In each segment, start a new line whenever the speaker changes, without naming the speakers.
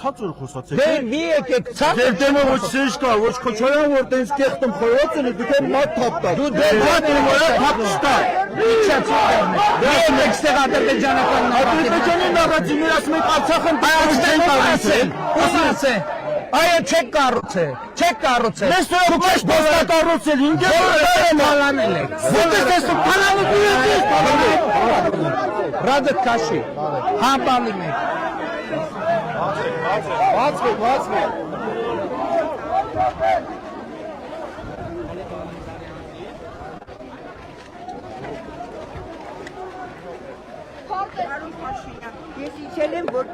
ցածր խոսացեք։
Դե մի եկեք ցած։
Ձեր դեմը ոչ սեջ կա, ոչ Քոչարյան, որ տենց կեղտում խորոց են, դուք էլ մատ թափտակ։
Դու դե մատ
որ թափստա։
Եկեք ստեղ ադրբեջանական
Ադրբեջանի նավատին ասում եք Արցախն չեն կառուցել։
ասե։ Այո, չեք կառուցել։ Չեք կառուցել։
Մեզ դուք եք բոստա կառուցել, ինձ
բալանել եք։
Ո՞նց ես բալանը դու ես բալանը։
Ռադը քաշի։ Համբալի մեկ։
Բացվեք։
Ես իջել եմ, որ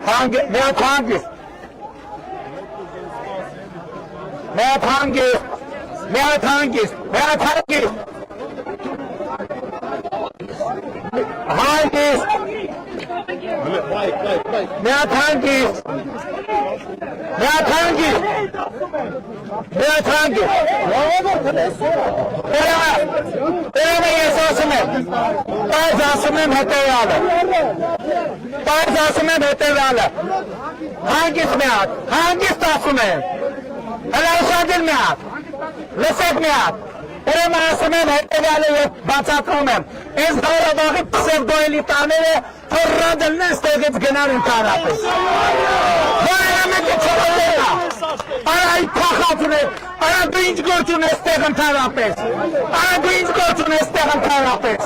Հանգիստ ասում եմ, հլաշադիլ միատ, լսեք միատ, Ուրեմն ասում եմ հետևյալը և բացատրում եմ, այս Ղարաբաղի պսևդոելիտաները թռռադելն են ստեղից գնան ընդհանրապես։ Որերը մեկը չորոտելա, արա այդ փախած ունեք, արա դու ինչ գործ ունես ստեղ ընդհանրապես, արա դու ինչ գործ ունես ստեղ ընդհանրապես։